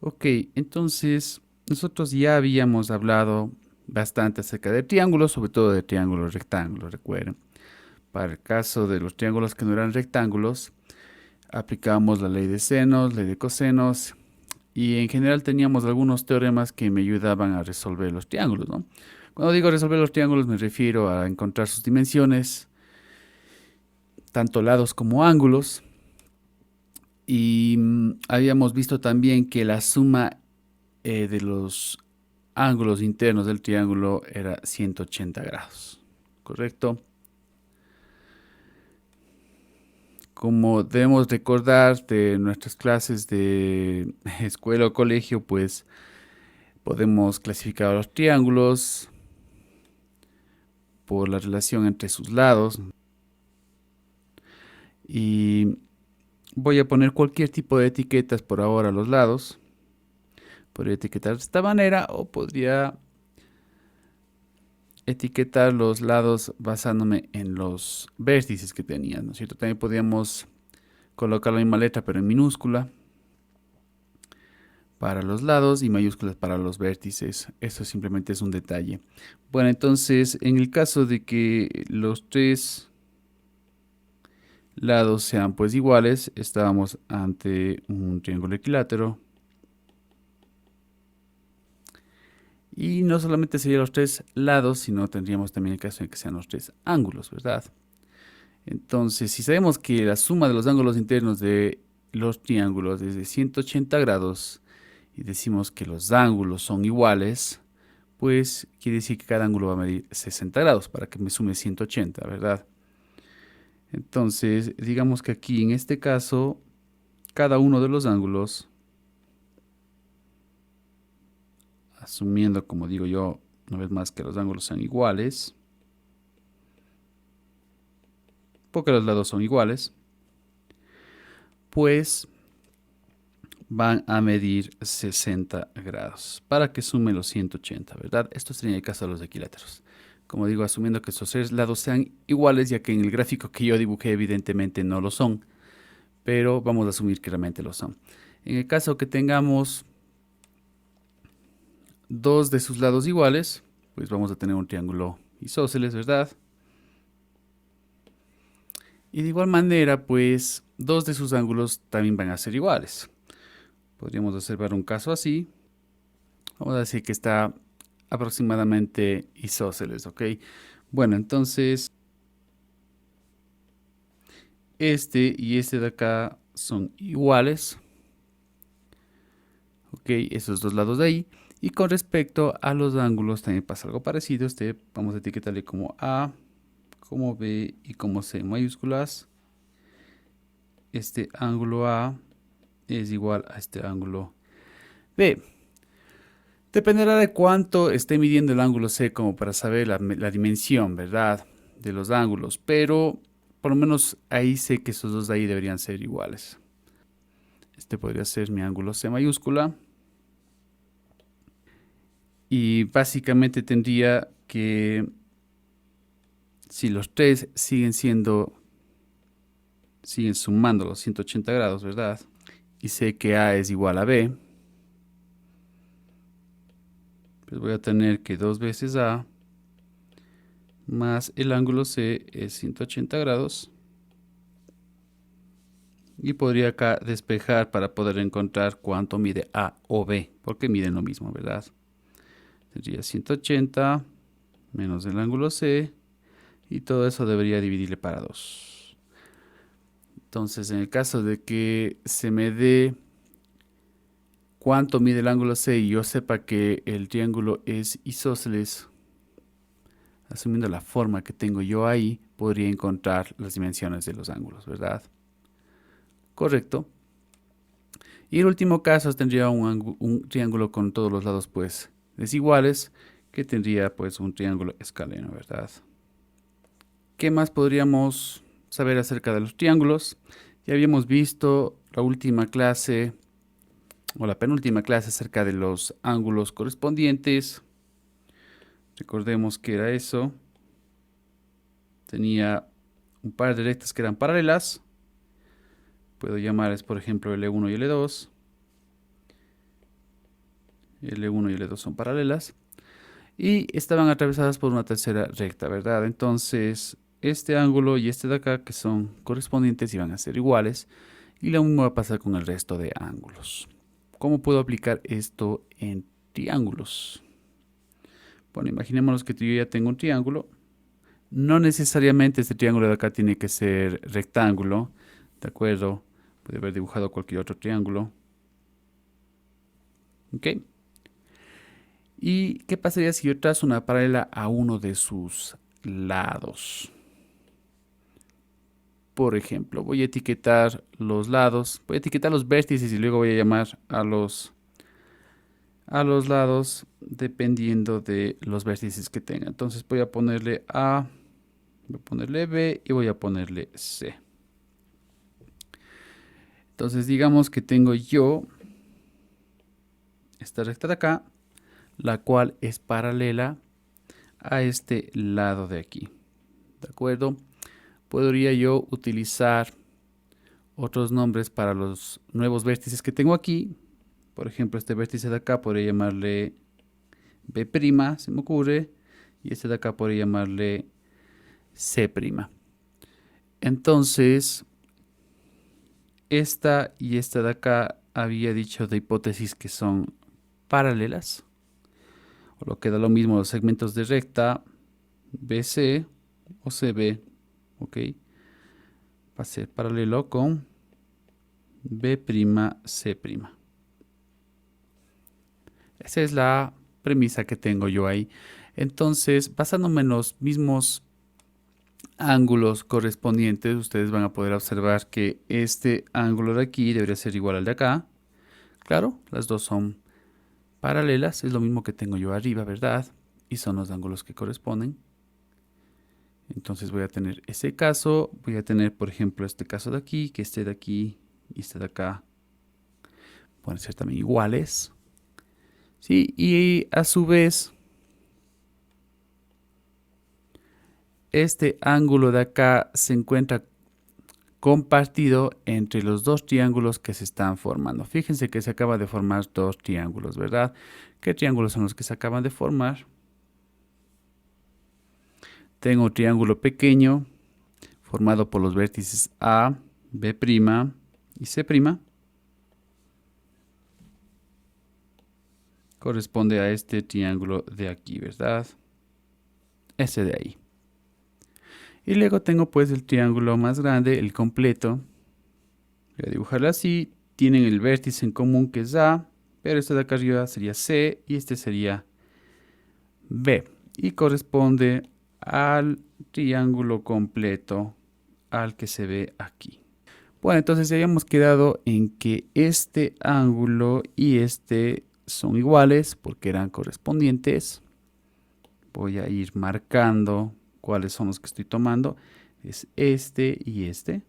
Ok, entonces nosotros ya habíamos hablado bastante acerca de triángulos, sobre todo de triángulos rectángulos, recuerden. Para el caso de los triángulos que no eran rectángulos, aplicábamos la ley de senos, ley de cosenos y en general teníamos algunos teoremas que me ayudaban a resolver los triángulos, ¿no? Cuando digo resolver los triángulos me refiero a encontrar sus dimensiones, tanto lados como ángulos. Y habíamos visto también que la suma de los ángulos internos del triángulo era 180 grados, ¿correcto? Como debemos recordar de nuestras clases de escuela o colegio, pues podemos clasificar los triángulos por la relación entre sus lados. Y voy a poner cualquier tipo de etiquetas por ahora a los lados. Podría etiquetar de esta manera o podría etiquetar los lados basándome en los vértices que tenían, ¿no es cierto? También podríamos colocar la misma letra pero en minúscula para los lados y mayúsculas para los vértices. Esto simplemente es un detalle. Bueno, entonces en el caso de que los tres lados sean pues iguales, estábamos ante un triángulo equilátero. Y no solamente serían los tres lados, sino tendríamos también el caso de que sean los tres ángulos, ¿verdad? Entonces, si sabemos que la suma de los ángulos internos de los triángulos es de 180 grados y decimos que los ángulos son iguales, pues quiere decir que cada ángulo va a medir 60 grados para que me sume 180, ¿verdad? Entonces, digamos que aquí en este caso, cada uno de los ángulos, asumiendo, como digo yo, una vez más que los ángulos sean iguales, porque los lados son iguales, pues van a medir 60 grados para que sume los 180, ¿verdad? Esto sería el caso de los equiláteros. Como digo, asumiendo que estos tres lados sean iguales, ya que en el gráfico que yo dibujé evidentemente no lo son, pero vamos a asumir que realmente lo son. En el caso que tengamos dos de sus lados iguales, pues vamos a tener un triángulo isósceles, ¿verdad? Y de igual manera, pues dos de sus ángulos también van a ser iguales. Podríamos observar un caso así. Vamos a decir que está aproximadamente isósceles, ¿ok? Bueno, entonces este y este de acá son iguales, ¿ok? Esos dos lados de ahí. Y con respecto a los ángulos también pasa algo parecido. Este vamos a etiquetarle como A, como B y como C en mayúsculas. Este ángulo A es igual a este ángulo B. Dependerá de cuánto esté midiendo el ángulo C como para saber la dimensión, ¿verdad? De los ángulos, pero por lo menos ahí sé que esos dos de ahí deberían ser iguales. Este podría ser mi ángulo C mayúscula. Y básicamente tendría que, si los tres siguen sumando los 180 grados, ¿verdad? Y sé que A es igual a B, pues voy a tener que 2 veces A más el ángulo C es 180 grados. Y podría acá despejar para poder encontrar cuánto mide A o B, porque miden lo mismo, ¿verdad? Sería 180 menos el ángulo C, y todo eso debería dividirle para 2. Entonces, en el caso de que se me dé cuánto mide el ángulo C y yo sepa que el triángulo es isósceles, asumiendo la forma que tengo yo ahí, podría encontrar las dimensiones de los ángulos, ¿verdad? Correcto. Y el último caso tendría un triángulo con todos los lados pues desiguales, que tendría pues un triángulo escaleno, ¿verdad? ¿Qué más podríamos saber acerca de los triángulos? Ya habíamos visto la última clase o la penúltima clase acerca de los ángulos correspondientes. Recordemos que era eso. Tenía un par de rectas que eran paralelas. Puedo llamarles por ejemplo L1 y L2. L1 y L2 son paralelas. Y estaban atravesadas por una tercera recta, ¿verdad? Entonces, este ángulo y este de acá, que son correspondientes, iban a ser iguales. Y lo mismo va a pasar con el resto de ángulos. ¿Cómo puedo aplicar esto en triángulos? Bueno, imaginémonos que yo ya tengo un triángulo. No necesariamente este triángulo de acá tiene que ser rectángulo, ¿de acuerdo? Puede haber dibujado cualquier otro triángulo. ¿Ok? ¿Y qué pasaría si yo trazo una paralela a uno de sus lados? Por ejemplo, voy a etiquetar los lados, voy a etiquetar los vértices y luego voy a llamar a los lados dependiendo de los vértices que tenga. Entonces voy a ponerle A, voy a ponerle B y voy a ponerle C. Entonces digamos que tengo yo esta recta de acá, la cual es paralela a este lado de aquí. ¿De acuerdo? Podría yo utilizar otros nombres para los nuevos vértices que tengo aquí. Por ejemplo, este vértice de acá podría llamarle B', se me ocurre. Y este de acá podría llamarle C'. Entonces, esta y esta de acá había dicho de hipótesis que son paralelas. O lo que da lo mismo los segmentos de recta BC o CB. ¿Ok? Va a ser paralelo con B'C'. Esa es la premisa que tengo yo ahí. Entonces, basándome en los mismos ángulos correspondientes, ustedes van a poder observar que este ángulo de aquí debería ser igual al de acá. Claro, las dos son paralelas, es lo mismo que tengo yo arriba, ¿verdad? Y son los ángulos que corresponden. Entonces voy a tener ese caso, voy a tener, por ejemplo, este caso de aquí, que este de aquí y este de acá pueden ser también iguales. Sí, y a su vez, este ángulo de acá se encuentra compartido entre los dos triángulos que se están formando. Fíjense que se acaba de formar dos triángulos, ¿verdad? ¿Qué triángulos son los que se acaban de formar? Tengo un triángulo pequeño formado por los vértices A, B' y C'. Corresponde a este triángulo de aquí, ¿verdad? Ese de ahí. Y luego tengo pues el triángulo más grande, el completo. Voy a dibujarlo así. Tienen el vértice en común que es A, pero este de acá arriba sería C y este sería B. Y corresponde al triángulo completo al que se ve aquí. Bueno, entonces ya habíamos quedado en que este ángulo y este son iguales porque eran correspondientes. Voy a ir marcando cuáles son los que estoy tomando. Es este y este.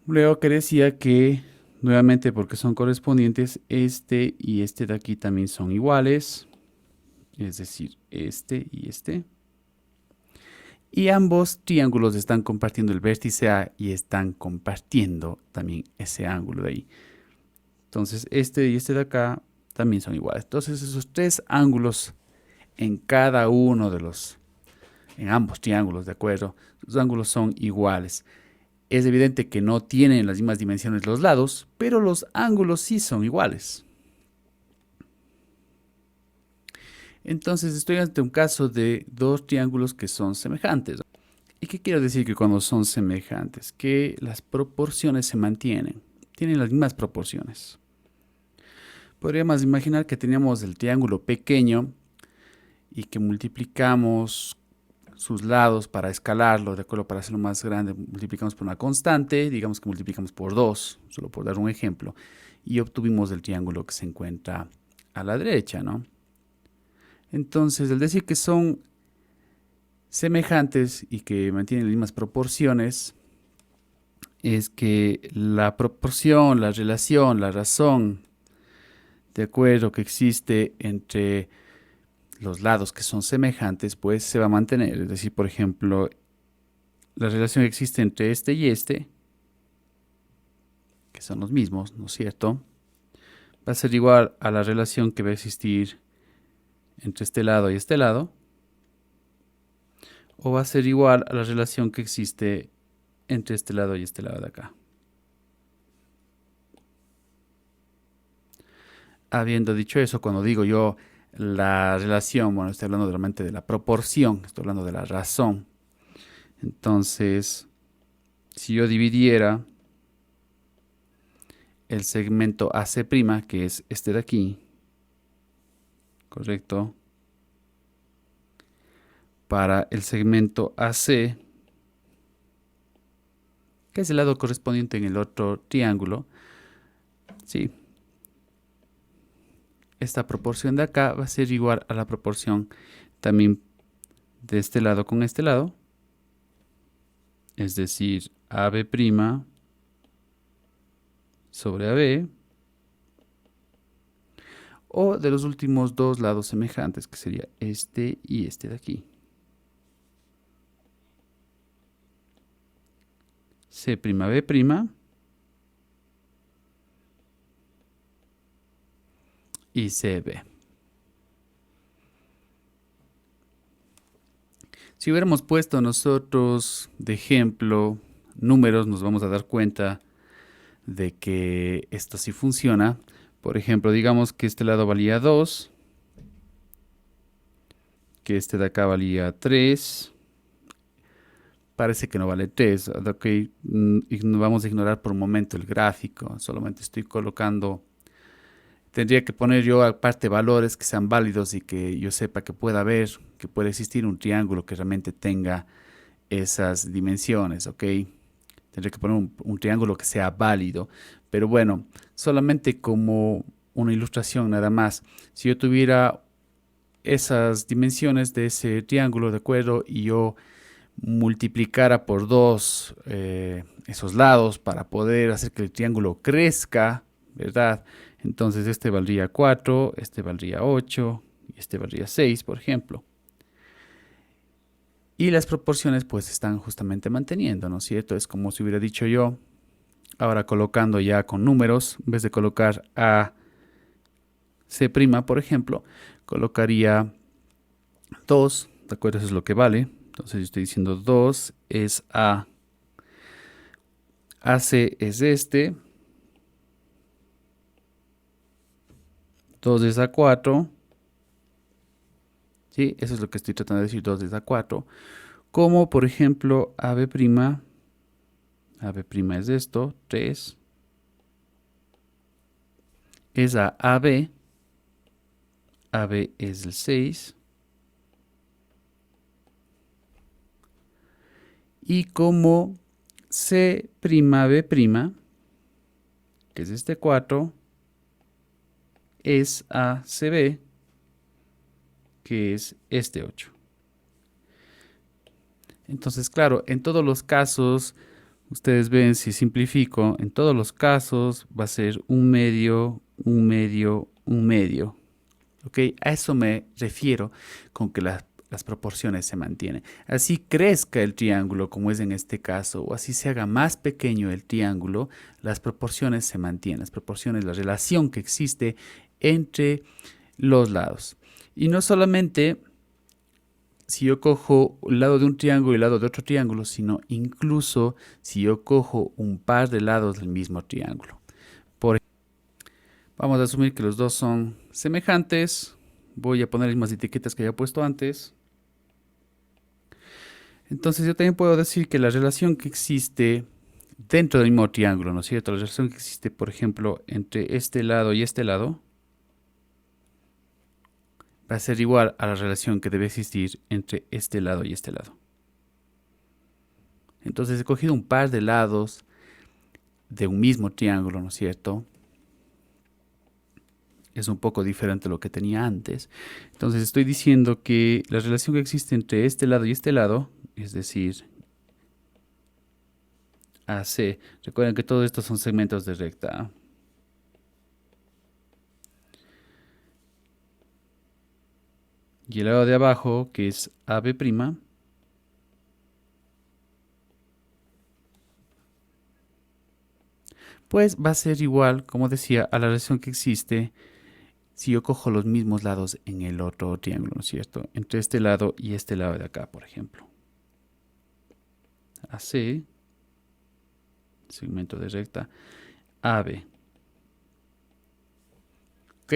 Luego que decía que, nuevamente porque son correspondientes, este y este de aquí también son iguales. Es decir, este y este. Y ambos triángulos están compartiendo el vértice A y están compartiendo también ese ángulo de ahí. Entonces, este y este de acá también son iguales. Entonces, esos tres ángulos en cada uno de en ambos triángulos, ¿de acuerdo? Los ángulos son iguales. Es evidente que no tienen las mismas dimensiones los lados, pero los ángulos sí son iguales. Entonces estoy ante un caso de dos triángulos que son semejantes. ¿Y qué quiero decir que cuando son semejantes? Que las proporciones se mantienen, tienen las mismas proporciones. Podríamos imaginar que teníamos el triángulo pequeño y que multiplicamos sus lados para escalarlo, de acuerdo, para hacerlo más grande, multiplicamos por una constante, digamos que multiplicamos por 2, solo por dar un ejemplo, y obtuvimos el triángulo que se encuentra a la derecha, ¿no? Entonces, al decir que son semejantes y que mantienen las mismas proporciones, es que la proporción, la relación, la razón de acuerdo que existe entre los lados que son semejantes, pues se va a mantener. Es decir, por ejemplo, la relación que existe entre este y este, que son los mismos, ¿no es cierto? va a ser igual a la relación que va a existir entre este lado y este lado, o va a ser igual a la relación que existe entre este lado y este lado de acá. Habiendo dicho eso, cuando digo yo la relación, bueno, estoy hablando realmente de la proporción, estoy hablando de la razón. Entonces, si yo dividiera el segmento AC', que es este de aquí, ¿correcto? Para el segmento AC, que es el lado correspondiente en el otro triángulo, ¿sí? Esta proporción de acá va a ser igual a la proporción también de este lado con este lado, es decir, AB' sobre AB, o de los últimos dos lados semejantes, que sería este y este de aquí. C'B' y CB. Si hubiéramos puesto nosotros de ejemplo números, nos vamos a dar cuenta de que esto sí funciona. Por ejemplo, digamos que este lado valía 2, que este de acá valía 3. Parece que no vale 3. Ok, vamos a ignorar por un momento el gráfico. Solamente estoy colocando. Tendría que poner yo aparte valores que sean válidos y que yo sepa que pueda haber, que puede existir un triángulo que realmente tenga esas dimensiones, ¿ok? Tendría que poner un triángulo que sea válido. Pero bueno, solamente como una ilustración nada más. Si yo tuviera esas dimensiones de ese triángulo, ¿de acuerdo? Y yo multiplicara por 2 esos lados para poder hacer que el triángulo crezca, ¿verdad? Entonces este valdría 4, este valdría 8 y este valdría 6, por ejemplo. Y las proporciones pues se están justamente manteniendo, ¿no es cierto? Es como si hubiera dicho yo, ahora colocando ya con números, en vez de colocar A, C', por ejemplo, colocaría 2, ¿de acuerdo? Eso es lo que vale. Entonces yo estoy diciendo 2 es A. AC es este. 2 es A4. ¿Sí? Eso es lo que estoy tratando de decir, 2 es A4. Como por ejemplo AB'. AB' es esto, 3. Es a AB. AB es el 6. Y como C'B', que es este 4, es a CB, que es este 8. Entonces, claro, en todos los casos, ustedes ven, si simplifico, en todos los casos va a ser un medio, un medio, un medio. ¿Ok? A eso me refiero con que las proporciones se mantienen. Así crezca el triángulo, como es en este caso, o así se haga más pequeño el triángulo, las proporciones se mantienen. Las proporciones, la relación que existe entre los lados. Y no solamente si yo cojo el lado de un triángulo y el lado de otro triángulo, sino incluso si yo cojo un par de lados del mismo triángulo. Vamos a asumir que los dos son semejantes. Voy a poner las mismas etiquetas que había puesto antes. Entonces yo también puedo decir que la relación que existe dentro del mismo triángulo, ¿no es cierto? La relación que existe, por ejemplo, entre este lado y este lado, va a ser igual a la relación que debe existir entre este lado y este lado. Entonces he cogido un par de lados de un mismo triángulo, ¿no es cierto? Es un poco diferente a lo que tenía antes. Entonces estoy diciendo que la relación que existe entre este lado y este lado, es decir, AC, recuerden que todos estos son segmentos de recta. Y el lado de abajo, que es AB', pues va a ser igual, como decía, a la relación que existe si yo cojo los mismos lados en el otro triángulo, ¿no es cierto? Entre este lado y este lado de acá, por ejemplo. AC, segmento de recta, AB. ¿Ok?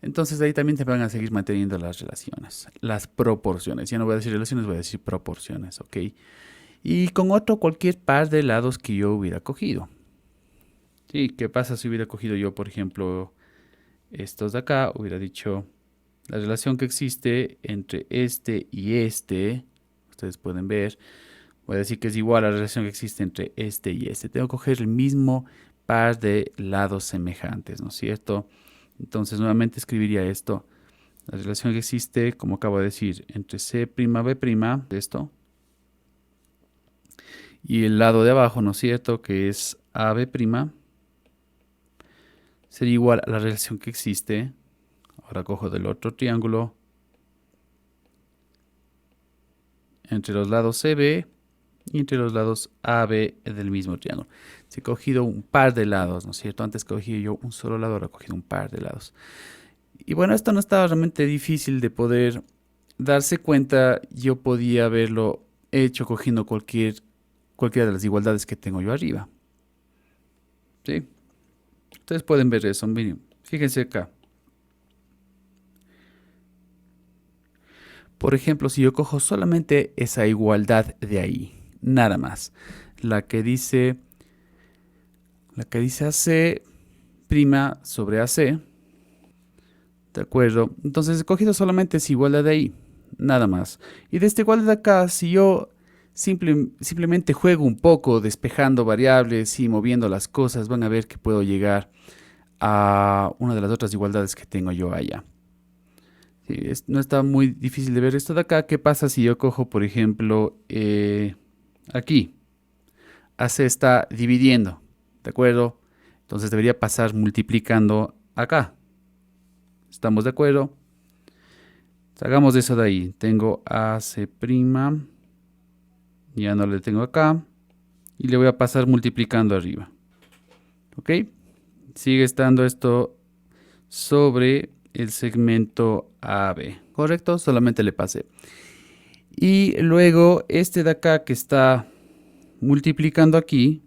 Entonces ahí también te van a seguir manteniendo las relaciones, las proporciones. Ya no voy a decir relaciones, voy a decir proporciones, ¿ok? Y con otro cualquier par de lados que yo hubiera cogido. ¿Sí? ¿Qué pasa si hubiera cogido yo, por ejemplo, estos de acá? Hubiera dicho la relación que existe entre este y este. Ustedes pueden ver. Voy a decir que es igual a la relación que existe entre este y este. Tengo que coger el mismo par de lados semejantes, ¿no es cierto? Entonces nuevamente escribiría esto. La relación que existe, como acabo de decir, entre C'B', de esto, y el lado de abajo, ¿no es cierto? Que es AB', sería igual a la relación que existe. Ahora cojo del otro triángulo entre los lados CB y entre los lados AB del mismo triángulo. Si he cogido un par de lados, ¿no es cierto? Antes cogí yo un solo lado, ahora he cogido un par de lados. Y bueno, esto no estaba realmente difícil de poder darse cuenta. Yo podía haberlo hecho cogiendo cualquiera de las igualdades que tengo yo arriba. ¿Sí? Ustedes pueden ver eso. Miren, fíjense acá. Por ejemplo, si yo cojo solamente esa igualdad de ahí, nada más. La que dice AC' sobre AC. ¿De acuerdo? Entonces he cogido solamente esa igualdad de ahí, nada más. Y de esta igualdad de acá, si yo simplemente juego un poco despejando variables y moviendo las cosas, van a ver que puedo llegar a una de las otras igualdades que tengo yo allá. Sí, no está muy difícil de ver esto de acá. ¿Qué pasa si yo cojo, por ejemplo, aquí? AC está dividiendo, ¿de acuerdo? Entonces debería pasar multiplicando acá. ¿Estamos de acuerdo? Hagamos eso de ahí. Tengo AC', ya no le tengo acá, y le voy a pasar multiplicando arriba. ¿Ok? Sigue estando esto sobre el segmento AB. ¿Correcto? Solamente le pasé. Y luego este de acá que está multiplicando aquí,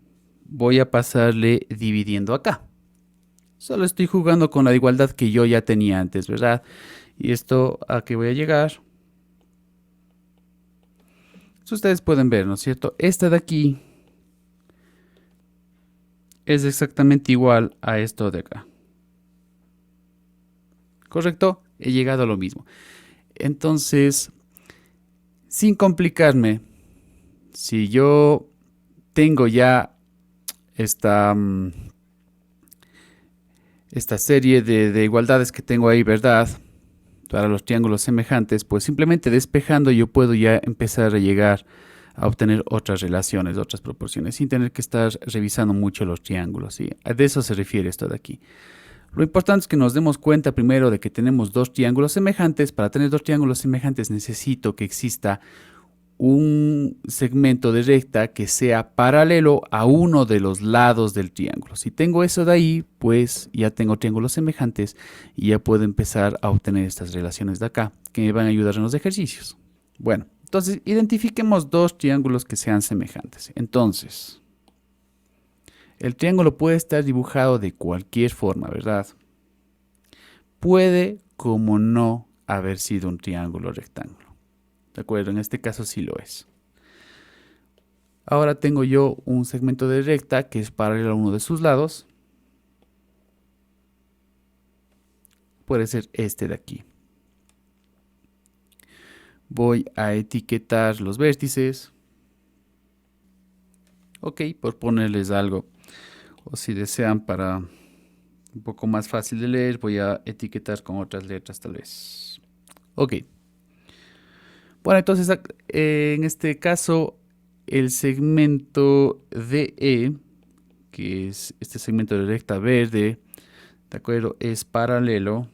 voy a pasarle dividiendo acá. Solo estoy jugando con la igualdad que yo ya tenía antes, ¿verdad? Y esto a qué voy a llegar. Ustedes pueden ver, ¿no es cierto? Esta de aquí es exactamente igual a esto de acá. ¿Correcto? He llegado a lo mismo. Entonces, sin complicarme, si yo tengo ya esta, esta serie de igualdades que tengo ahí, ¿verdad? Para los triángulos semejantes, pues simplemente despejando yo puedo ya empezar a llegar a obtener otras relaciones, otras proporciones, sin tener que estar revisando mucho los triángulos. ¿Sí? De eso se refiere esto de aquí. Lo importante es que nos demos cuenta primero de que tenemos dos triángulos semejantes. Para tener dos triángulos semejantes necesito que exista un segmento de recta que sea paralelo a uno de los lados del triángulo. Si tengo eso de ahí, pues ya tengo triángulos semejantes y ya puedo empezar a obtener estas relaciones de acá que me van a ayudar en los ejercicios. Bueno, entonces identifiquemos dos triángulos que sean semejantes. Entonces, el triángulo puede estar dibujado de cualquier forma, ¿verdad? Puede, como no, haber sido un triángulo rectángulo. ¿De acuerdo? En este caso sí lo es. Ahora tengo yo un segmento de recta que es paralelo a uno de sus lados. Puede ser este de aquí. Voy a etiquetar los vértices. Ok, por ponerles algo. O si desean para un poco más fácil de leer, voy a etiquetar con otras letras tal vez. Ok. Bueno, entonces en este caso el segmento DE, que es este segmento de recta verde, ¿de acuerdo? Es paralelo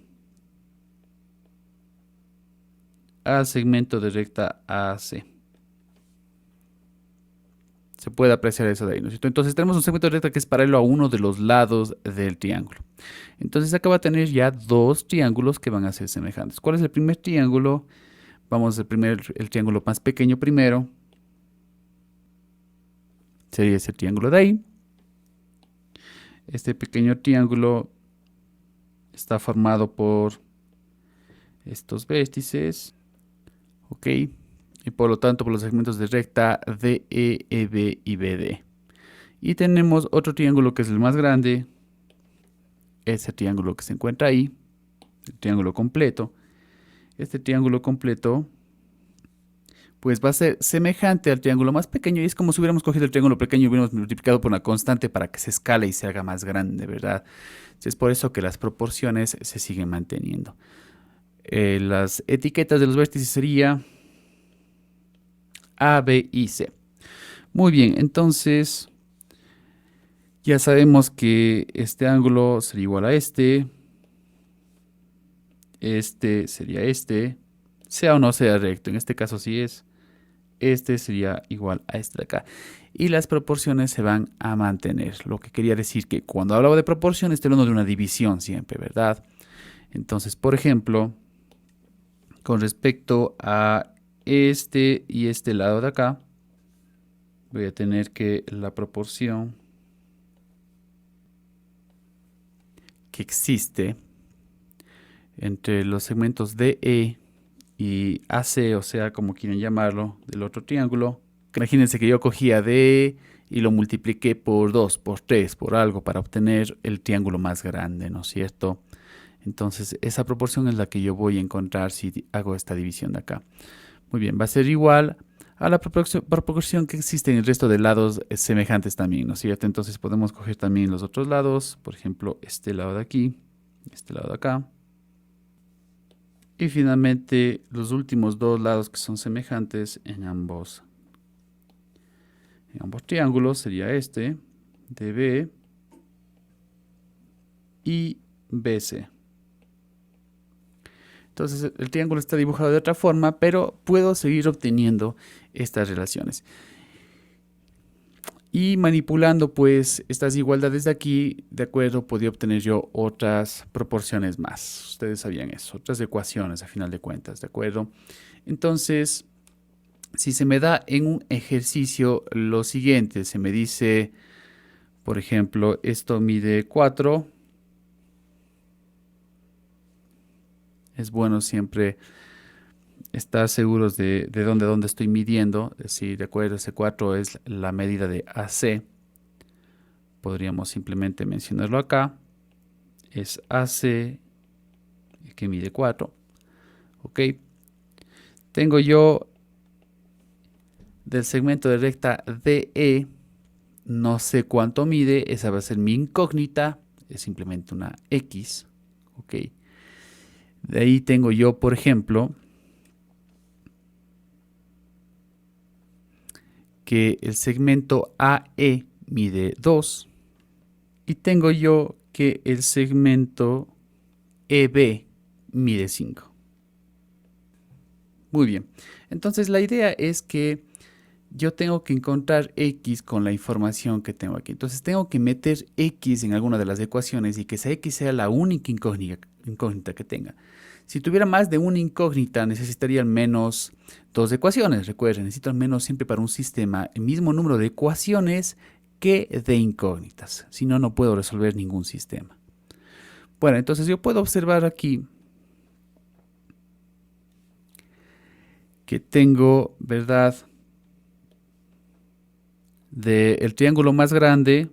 al segmento de recta AC. Se puede apreciar eso de ahí, ¿no es cierto? Entonces tenemos un segmento de recta que es paralelo a uno de los lados del triángulo. Entonces acá va a tener ya dos triángulos que van a ser semejantes. ¿Cuál es el primer triángulo? Vamos a el triángulo más pequeño primero. Sería ese triángulo de ahí. Este pequeño triángulo está formado por estos vértices, ¿ok? Y por lo tanto por los segmentos de recta DE, EB y BD. Y tenemos otro triángulo que es el más grande, ese triángulo que se encuentra ahí, el triángulo completo. Este triángulo completo pues va a ser semejante al triángulo más pequeño y es como si hubiéramos cogido el triángulo pequeño y hubiéramos multiplicado por una constante para que se escale y se haga más grande, ¿verdad? Es por eso que las proporciones se siguen manteniendo. Las etiquetas de los vértices sería A, B y C. Muy bien, entonces ya sabemos que este ángulo sería igual a este sería este, sea o no sea recto, en este caso sí es. Este sería igual a este de acá. Y las proporciones se van a mantener. Lo que quería decir que cuando hablaba de proporciones, estoy hablando de una división siempre, ¿verdad? Entonces, por ejemplo, con respecto a este y este lado de acá, voy a tener que la proporción que existe entre los segmentos DE y AC, o sea, como quieren llamarlo, del otro triángulo. Imagínense que yo cogía D y lo multipliqué por 2, por 3, por algo, para obtener el triángulo más grande, ¿no es cierto? Entonces, esa proporción es la que yo voy a encontrar si hago esta división de acá. Muy bien, va a ser igual a la proporción que existe en el resto de lados semejantes también, ¿no es cierto? Entonces, podemos coger también los otros lados, por ejemplo, este lado de aquí, este lado de acá. Y finalmente, los últimos dos lados que son semejantes en ambos triángulos sería este, DB y BC. Entonces el triángulo está dibujado de otra forma, pero puedo seguir obteniendo estas relaciones. Y manipulando pues estas igualdades de aquí, de acuerdo, podía obtener yo otras proporciones más. Ustedes sabían eso, otras ecuaciones a final de cuentas, ¿de acuerdo? Entonces, si se me da en un ejercicio lo siguiente, se me dice, por ejemplo, esto mide 4. Es bueno siempre estar seguros de dónde estoy midiendo. Si de acuerdo, ese 4 es la medida de AC. Podríamos simplemente mencionarlo acá. Es AC que mide 4. Ok. Tengo yo del segmento de recta DE. No sé cuánto mide. Esa va a ser mi incógnita. Es simplemente una X. Ok. De ahí tengo yo, por ejemplo, que el segmento AE mide 2 y tengo yo que el segmento EB mide 5. Muy bien, entonces la idea es que yo tengo que encontrar X con la información que tengo aquí. Entonces tengo que meter X en alguna de las ecuaciones y que esa X sea la única incógnita que tenga. Si tuviera más de una incógnita, necesitaría al menos dos ecuaciones. Recuerden, necesito al menos siempre para un sistema el mismo número de ecuaciones que de incógnitas. Si no, no puedo resolver ningún sistema. Bueno, entonces yo puedo observar aquí que tengo, ¿verdad? Del triángulo más grande.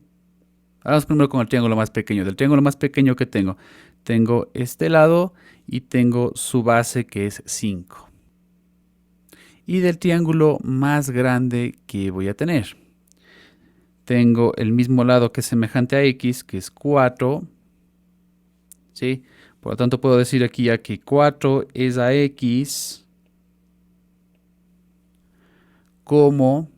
Vamos primero con el triángulo más pequeño. Del triángulo más pequeño que tengo este lado y tengo su base que es 5. Y del triángulo más grande que voy a tener, tengo el mismo lado que es semejante a X, que es 4. ¿Sí? Por lo tanto, puedo decir aquí ya que 4 es a X como...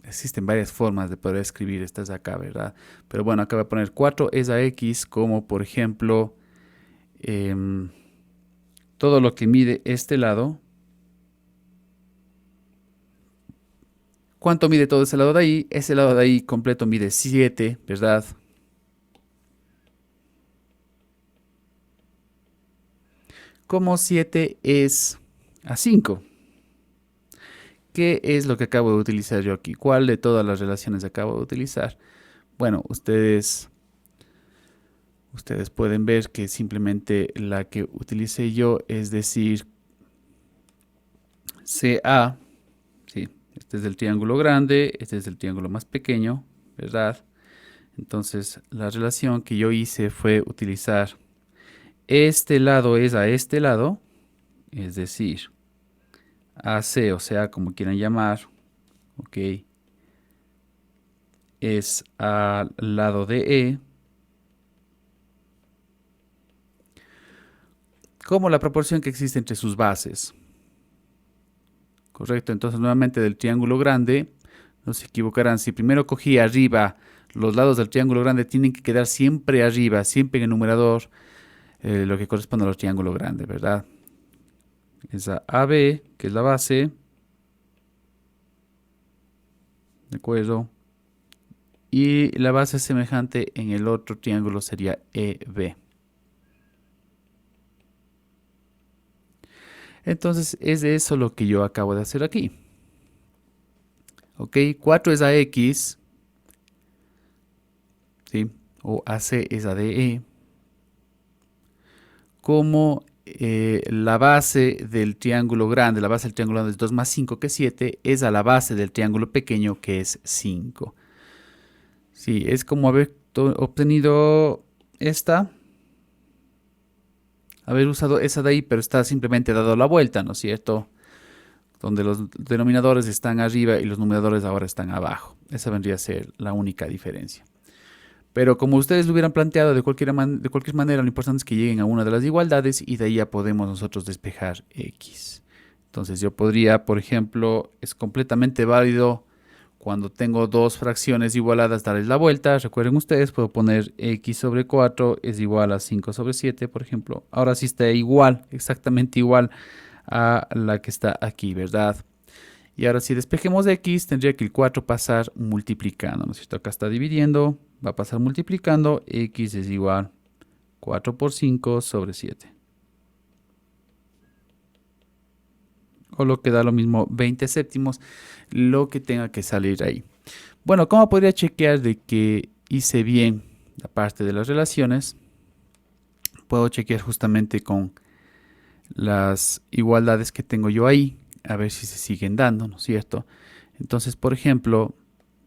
Existen varias formas de poder escribir estas acá, ¿verdad? Pero bueno, acá voy a poner 4 es a X como, por ejemplo, todo lo que mide este lado ¿Cuánto mide todo ese lado de ahí? Ese lado de ahí completo mide 7, ¿verdad? Como 7 es a 5. ¿Qué es lo que acabo de utilizar yo aquí? ¿Cuál de todas las relaciones acabo de utilizar? Bueno, ustedes pueden ver que simplemente la que utilicé yo, es decir, CA, ¿sí? Este es el triángulo grande, este es el triángulo más pequeño, ¿verdad? Entonces, la relación que yo hice fue utilizar este lado es a este lado, es decir, AC, o sea, como quieran llamar, ok, es al lado de E, como la proporción que existe entre sus bases. Correcto, entonces nuevamente del triángulo grande, no se equivocarán, si primero cogí arriba, los lados del triángulo grande tienen que quedar siempre arriba, siempre en el numerador, lo que corresponde al triángulo grande, ¿verdad? Esa AB, que es la base, ¿de acuerdo? Y la base semejante en el otro triángulo sería EB. Entonces es de eso lo que yo acabo de hacer aquí. Ok, 4 es AX, ¿sí? O AC es ADE. Como la base del triángulo grande, la base del triángulo grande es 2 más 5 que es 7, es a la base del triángulo pequeño que es 5. Sí, es como haber obtenido esta, haber usado esa de ahí, pero está simplemente dado la vuelta, ¿no es cierto? Donde los denominadores están arriba y los numeradores ahora están abajo. Esa vendría a ser la única diferencia. Pero como ustedes lo hubieran planteado de cualquier manera, lo importante es que lleguen a una de las igualdades y de ahí ya podemos nosotros despejar X. Entonces yo podría, por ejemplo, es completamente válido cuando tengo dos fracciones igualadas darles la vuelta. Recuerden ustedes, puedo poner X sobre 4 es igual a 5 sobre 7, por ejemplo. Ahora sí está igual, exactamente igual a la que está aquí, ¿verdad? Y ahora si despejemos X, tendría que el 4 pasar multiplicando, ¿no es cierto? Acá está dividiendo, va a pasar multiplicando, X es igual 4 por 5 sobre 7. O lo que da lo mismo 20 séptimos, lo que tenga que salir ahí. Bueno, ¿cómo podría chequear de que hice bien la parte de las relaciones? Puedo chequear justamente con las igualdades que tengo yo ahí, a ver si se siguen dando, ¿no es cierto? Entonces, por ejemplo,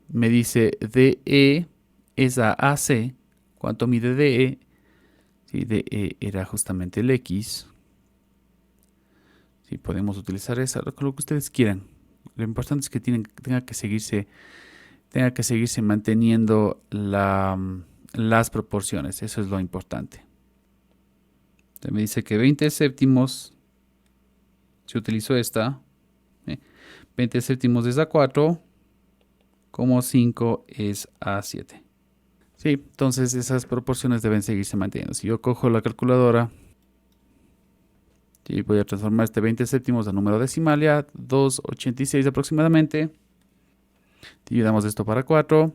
me dice DE es a AC. ¿Cuánto mide DE? Sí, DE era justamente el X. Sí, podemos utilizar esa, con lo que ustedes quieran. Lo importante es que tenga que seguirse manteniendo las proporciones. Eso es lo importante. Entonces me dice que 20 séptimos, se utilizó esta. 20 séptimos es a 4, como 5 es a 7. Sí, entonces esas proporciones deben seguirse manteniendo. Si yo cojo la calculadora y voy a transformar este 20 séptimos a número decimal ya, 2,86 aproximadamente. Dividamos esto para 4.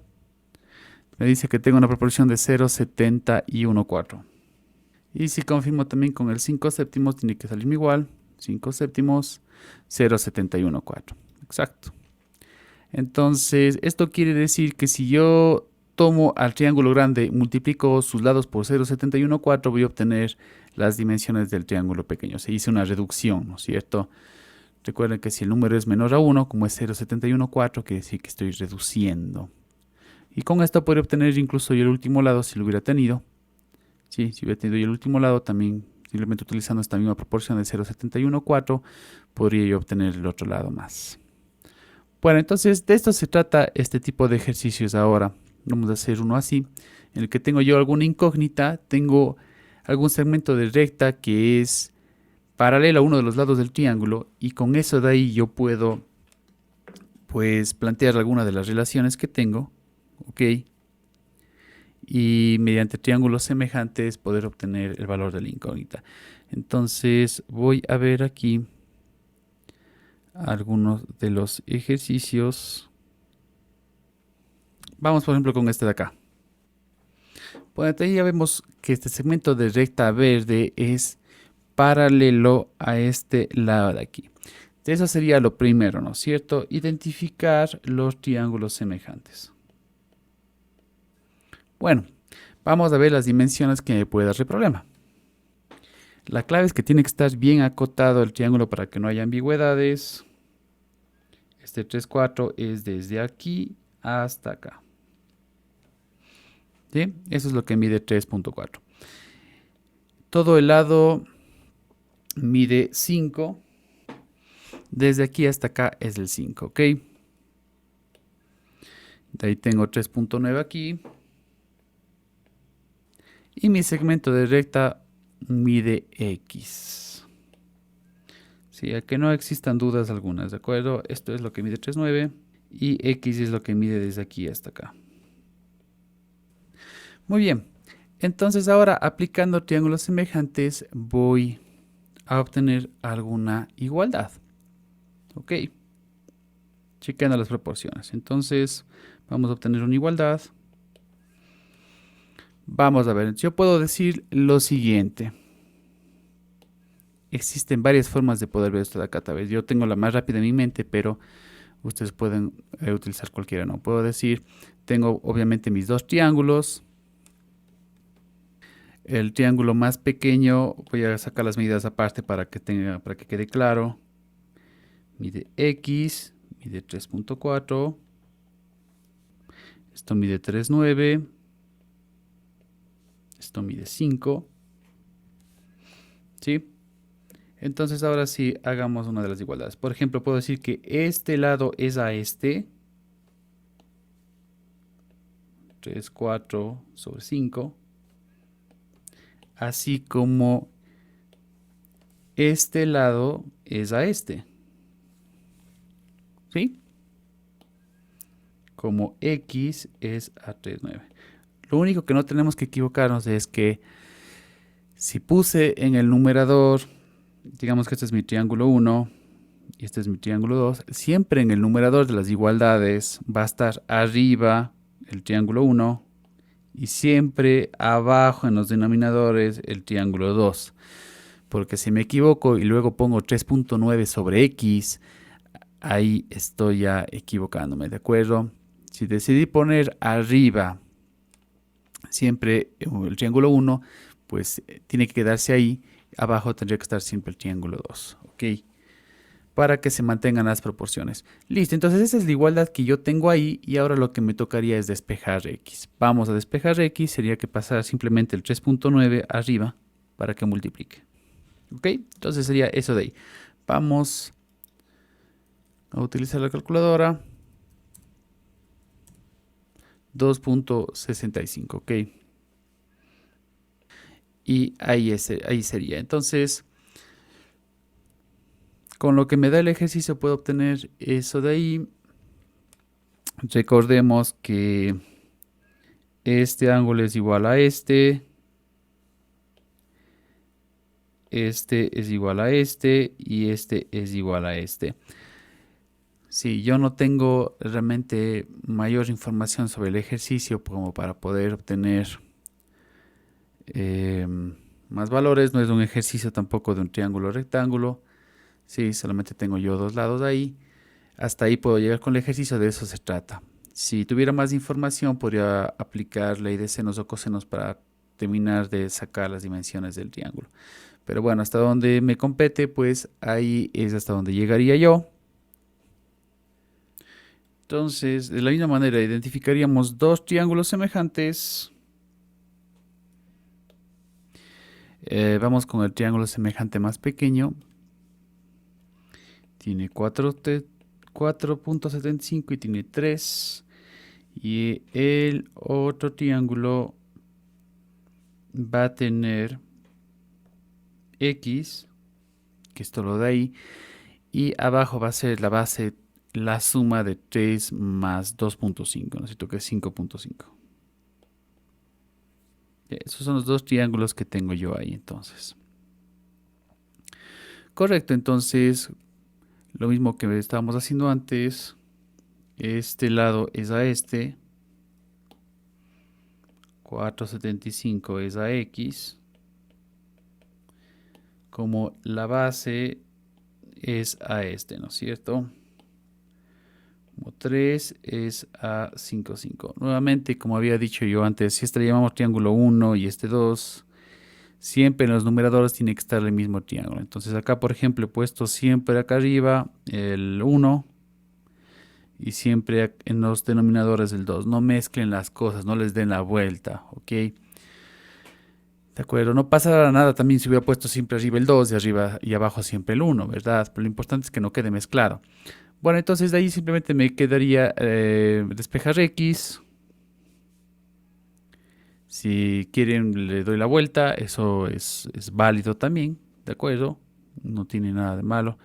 Me dice que tengo una proporción de 0,714. Y si confirmo también con el 5 séptimos, tiene que salirme igual. 5 séptimos, 0,714. Exacto. Entonces, esto quiere decir que si yo tomo al triángulo grande, multiplico sus lados por 0,714, voy a obtener las dimensiones del triángulo pequeño. Se hizo una reducción, ¿no es cierto? Recuerden que si el número es menor a 1, como es 0,714, quiere decir que estoy reduciendo. Y con esto podría obtener incluso yo el último lado si lo hubiera tenido. Sí, si hubiera tenido yo el último lado, también simplemente utilizando esta misma proporción de 0,714, podría yo obtener el otro lado más. Bueno, entonces de esto se trata este tipo de ejercicios ahora. Vamos a hacer uno así, en el que tengo yo alguna incógnita, tengo algún segmento de recta que es paralelo a uno de los lados del triángulo y con eso de ahí yo puedo pues plantear alguna de las relaciones que tengo, ¿ok? Y mediante triángulos semejantes poder obtener el valor de la incógnita. Entonces voy a ver aquí algunos de los ejercicios. Vamos, por ejemplo, con este de acá. Bueno, ahí ya vemos que este segmento de recta verde es paralelo a este lado de aquí. Eso sería lo primero, ¿no es cierto? Identificar los triángulos semejantes. Bueno, vamos a ver las dimensiones que me puede dar el problema. La clave es que tiene que estar bien acotado el triángulo para que no haya ambigüedades. Este 3, 4 es desde aquí hasta acá. ¿Sí? Eso es lo que mide 3.4. Todo el lado mide 5. Desde aquí hasta acá es el 5, ¿ok? De ahí tengo 3.9 aquí. Y mi segmento de recta mide X. Sí, a que no existan dudas algunas, ¿de acuerdo? Esto es lo que mide 3.9 y X es lo que mide desde aquí hasta acá. Muy bien, entonces ahora aplicando triángulos semejantes voy a obtener alguna igualdad. Ok, chequeando las proporciones. Entonces vamos a obtener una igualdad. Vamos a ver, yo puedo decir lo siguiente. Existen varias formas de poder ver esto de acá. Tal vez yo tengo la más rápida en mi mente, pero ustedes pueden utilizar cualquiera, ¿no? Puedo decir, tengo obviamente mis dos triángulos. El triángulo más pequeño, voy a sacar las medidas aparte para que quede claro. Mide X, mide 3.4. Esto mide 3.9. Esto mide 5. ¿Sí? Entonces ahora sí hagamos una de las igualdades. Por ejemplo, puedo decir que este lado es a este. 3, 4 sobre 5. Así como este lado es a este. ¿Sí? Como X es a 3.9. Lo único que no tenemos que equivocarnos es que si puse en el numerador, digamos que este es mi triángulo 1 y este es mi triángulo 2, siempre en el numerador de las igualdades va a estar arriba el triángulo 1 y siempre abajo en los denominadores el triángulo 2. Porque si me equivoco y luego pongo 3.9 sobre X, ahí estoy ya equivocándome, ¿de acuerdo? Si decidí poner arriba siempre el triángulo 1, pues tiene que quedarse ahí. Abajo tendría que estar siempre el triángulo 2, ¿ok? Para que se mantengan las proporciones. Listo, entonces esa es la igualdad que yo tengo ahí y ahora lo que me tocaría es despejar X. Vamos a despejar X, sería que pasar simplemente el 3.9 arriba para que multiplique. ¿Ok? Entonces sería eso de ahí. Vamos a utilizar la calculadora. 2.65, ¿ok? Y ahí sería. Entonces, con lo que me da el ejercicio puedo obtener eso de ahí. Recordemos que este ángulo es igual a este. Este es igual a este y este es igual a este. Sí, yo no tengo realmente mayor información sobre el ejercicio como para poder obtener más valores. No es un ejercicio tampoco de un triángulo rectángulo. Sí, solamente tengo yo dos lados ahí. Hasta ahí puedo llegar con el ejercicio, de eso se trata. Si tuviera más información, podría aplicar ley de senos o cosenos para terminar de sacar las dimensiones del triángulo. Pero bueno, hasta donde me compete, pues ahí es hasta donde llegaría yo. Entonces, de la misma manera, identificaríamos dos triángulos semejantes. Vamos con el triángulo semejante más pequeño. Tiene 4.75 y tiene 3. Y el otro triángulo va a tener X, que esto lo da ahí. Y abajo va a ser la base, la suma de 3 más 2.5, ¿no es cierto? Que es 5.5. Esos son los dos triángulos que tengo yo ahí entonces. Correcto, entonces lo mismo que estábamos haciendo antes. Este lado es a este. 475 es a X, como la base es a este, ¿no es cierto? Como 3 es a 5, 5. Nuevamente, como había dicho yo antes, si este le llamamos triángulo 1 y este 2, siempre en los numeradores tiene que estar el mismo triángulo. Entonces acá, por ejemplo, he puesto siempre acá arriba el 1 y siempre en los denominadores el 2. No mezclen las cosas, no les den la vuelta, ¿ok? De acuerdo, no pasa nada también si hubiera puesto siempre arriba el 2 y arriba y abajo siempre el 1, ¿verdad? Pero lo importante es que no quede mezclado. Bueno, entonces de ahí simplemente me quedaría despejar X. Si quieren le doy la vuelta, eso es válido también, ¿de acuerdo? No tiene nada de malo.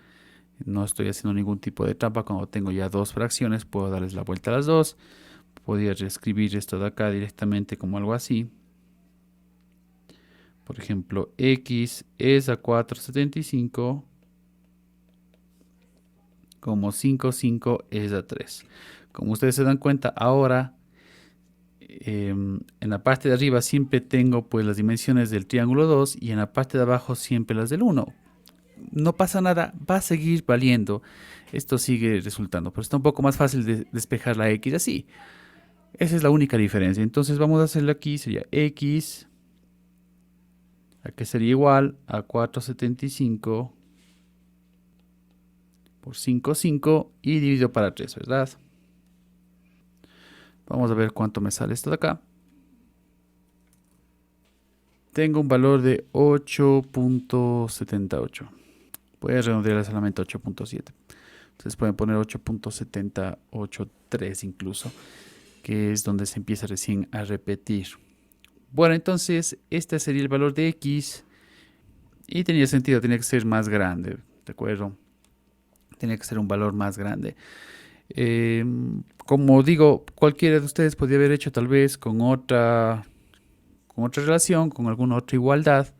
No estoy haciendo ningún tipo de trampa. Cuando tengo ya dos fracciones, puedo darles la vuelta a las dos. Podría reescribir esto de acá directamente como algo así. Por ejemplo, X es a 475, como 5, 5 es a 3. Como ustedes se dan cuenta, ahora en la parte de arriba siempre tengo pues las dimensiones del triángulo 2 y en la parte de abajo siempre las del 1. No pasa nada, va a seguir valiendo. Esto sigue resultando, pero está un poco más fácil de despejar la X así. Esa es la única diferencia. Entonces vamos a hacerlo aquí, sería X, que sería igual a 475 por 5, 5 y dividido para 3, ¿verdad? Vamos a ver cuánto me sale esto de acá. Tengo un valor de 8.78. Voy a redondear solamente 8.7. Entonces pueden poner 8.783 incluso, que es donde se empieza recién a repetir. Bueno, entonces este sería el valor de X y tenía sentido, tenía que ser más grande, ¿de acuerdo? Tenía que ser un valor más grande. Como digo, cualquiera de ustedes podría haber hecho tal vez con otra relación, con alguna otra igualdad,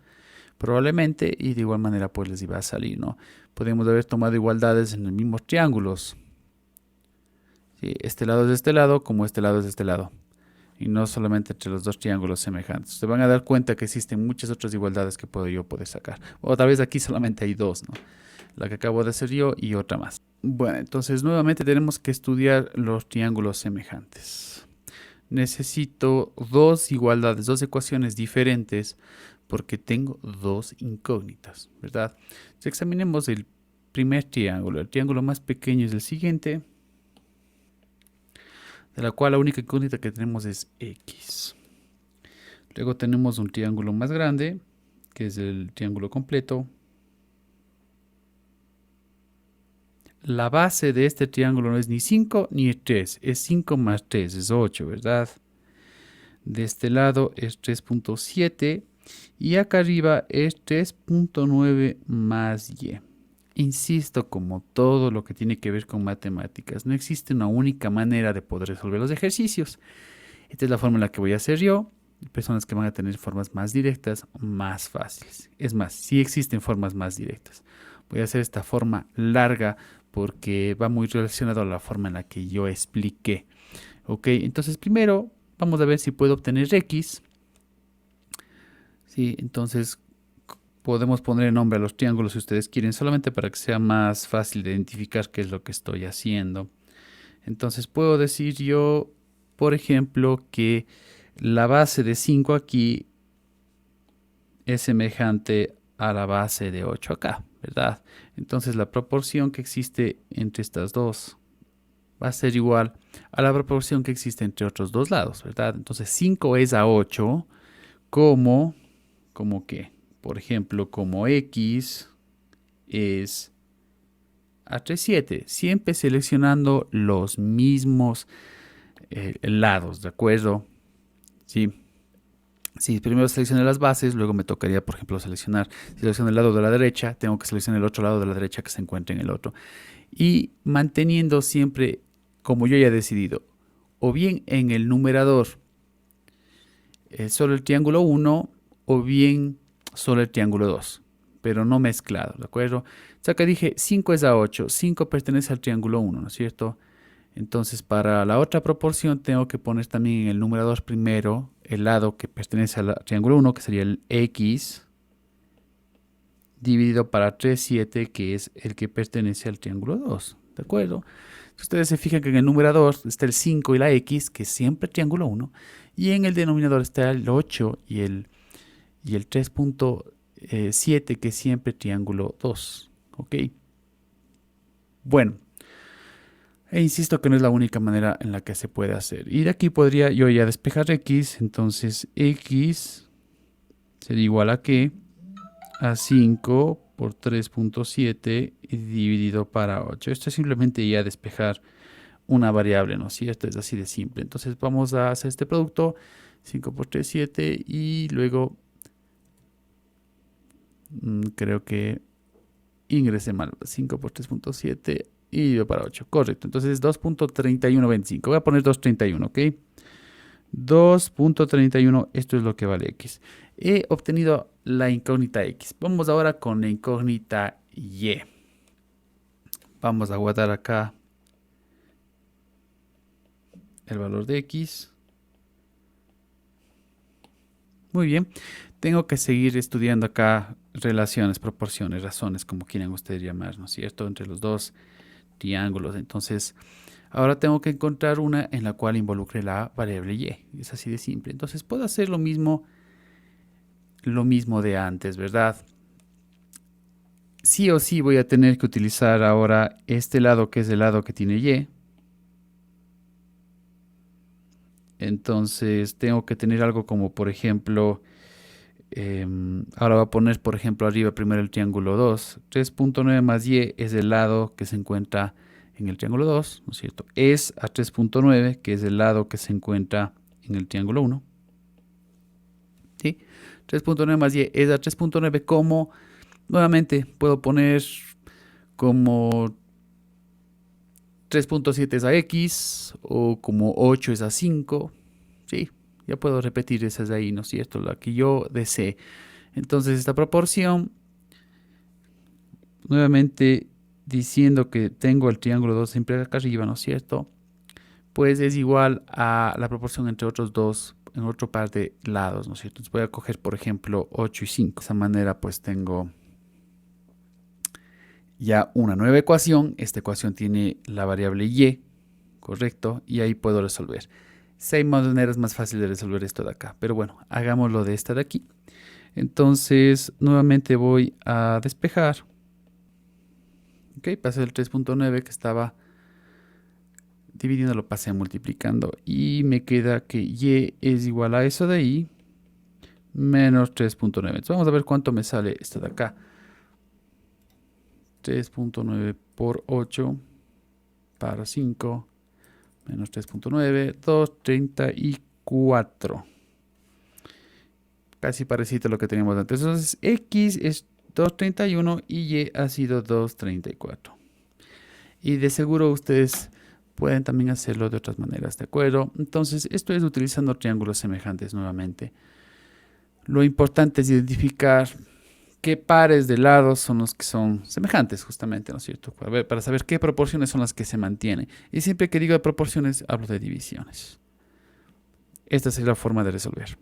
probablemente, y de igual manera pues les iba a salir, ¿no? Podemos haber tomado igualdades en los mismos triángulos. ¿Sí? Este lado es de este lado, como este lado es de este lado. Y no solamente entre los dos triángulos semejantes. Se van a dar cuenta que existen muchas otras igualdades que puedo yo poder sacar. O tal vez aquí solamente hay dos, ¿no? La que acabo de hacer yo y otra más. Bueno, entonces nuevamente tenemos que estudiar los triángulos semejantes. Necesito dos igualdades, dos ecuaciones diferentes porque tengo dos incógnitas, ¿verdad? Si examinemos el primer triángulo, el triángulo más pequeño es el siguiente, de la cual la única incógnita que tenemos es X. Luego tenemos un triángulo más grande, que es el triángulo completo. La base de este triángulo no es ni 5 ni 3, es 5 más 3, es 8, ¿verdad? De este lado es 3.7 y acá arriba es 3.9 más y. Insisto, como todo lo que tiene que ver con matemáticas, no existe una única manera de poder resolver los ejercicios. Esta es la forma en la que voy a hacer yo. Hay personas que van a tener formas más directas, más fáciles. Es más, sí existen formas más directas. Voy a hacer esta forma larga porque va muy relacionado a la forma en la que yo expliqué. Ok, entonces primero vamos a ver si puedo obtener X. Sí, entonces podemos poner nombre a los triángulos si ustedes quieren, solamente para que sea más fácil de identificar qué es lo que estoy haciendo. Entonces puedo decir yo, por ejemplo, que la base de 5 aquí es semejante a la base de 8 acá, ¿verdad? Entonces la proporción que existe entre estas dos va a ser igual a la proporción que existe entre otros dos lados, ¿verdad? Entonces 5 es a 8 como que, por ejemplo, como X es a 3,7, siempre seleccionando los mismos lados, ¿de acuerdo? Sí. Si primero seleccioné las bases, luego me tocaría, por ejemplo, si selecciono el lado de la derecha, tengo que seleccionar el otro lado de la derecha que se encuentre en el otro. Y manteniendo siempre, como yo ya he decidido, o bien en el numerador solo el triángulo 1, o bien solo el triángulo 2, pero no mezclado, ¿de acuerdo? O sea que dije 5 es a 8, 5 pertenece al triángulo 1, ¿no es cierto? Entonces, para la otra proporción tengo que poner también en el numerador primero el lado que pertenece al triángulo 1, que sería el x, dividido para 3, 7, que es el que pertenece al triángulo 2. ¿De acuerdo? Ustedes se fijan que en el numerador está el 5 y la x, que es siempre triángulo 1, y en el denominador está el 8 y el 3.7, que es siempre triángulo 2. ¿Ok? Bueno. E insisto que no es la única manera en la que se puede hacer. Y de aquí podría yo ya despejar x. Entonces x sería igual a ¿qué? A 5 por 3.7 dividido para 8. Esto es simplemente ya despejar una variable, ¿no es cierto? Es así de simple. Entonces vamos a hacer este producto. 5 por 3, 7. Y luego creo que ingresé mal. 5 por 3.7 y dividido para 8. Correcto. Entonces 2.3125. Voy a poner 2.31, ¿ok? 2.31, esto es lo que vale x. He obtenido la incógnita x. Vamos ahora con la incógnita y. Vamos a guardar acá el valor de x. Muy bien. Tengo que seguir estudiando acá relaciones, proporciones, razones, como quieran ustedes llamar, ¿no es cierto? Entre los dos triángulos. Entonces, ahora tengo que encontrar una en la cual involucre la variable y. Es así de simple. Entonces, puedo hacer lo mismo de antes, ¿verdad? Sí o sí voy a tener que utilizar ahora este lado, que es el lado que tiene y. Entonces tengo que tener algo como, por ejemplo, ahora voy a poner, por ejemplo, arriba primero el triángulo 2. 3.9 más y es el lado que se encuentra en el triángulo 2, ¿no es cierto? Es a 3.9, que es el lado que se encuentra en el triángulo 1. ¿Sí? 3.9 más y es a 3.9, como nuevamente puedo poner como 3.7 es a x, o como 8 es a 5. Sí, ya puedo repetir esas de ahí, ¿no es cierto? La que yo desee. Entonces esta proporción, nuevamente diciendo que tengo el triángulo 2 siempre acá arriba, ¿no es cierto? Pues es igual a la proporción entre otros dos, en otro par de lados, ¿no es cierto? Entonces voy a coger, por ejemplo, 8 y 5. De esa manera pues tengo ya una nueva ecuación. Esta ecuación tiene la variable y, correcto, y ahí puedo resolver. 6 maneras más fáciles de resolver esto de acá, pero bueno, hagámoslo de esta de aquí. Entonces, nuevamente voy a despejar. Ok, pasé el 3.9 que estaba dividiendo, lo pasé multiplicando, y me queda que y es igual a eso de ahí, menos 3.9. Entonces vamos a ver cuánto me sale esto de acá. 3.9 por 8 para 5, menos 3.9, 2.34. Casi parecido a lo que teníamos antes. Entonces, x es 2.31 y y ha sido 2.34. Y de seguro ustedes pueden también hacerlo de otras maneras, ¿de acuerdo? Entonces, esto es utilizando triángulos semejantes nuevamente. Lo importante es identificar qué pares de lados son los que son semejantes, justamente, ¿no es cierto? Para saber qué proporciones son las que se mantienen. Y siempre que digo de proporciones, hablo de divisiones. Esta es la forma de resolver.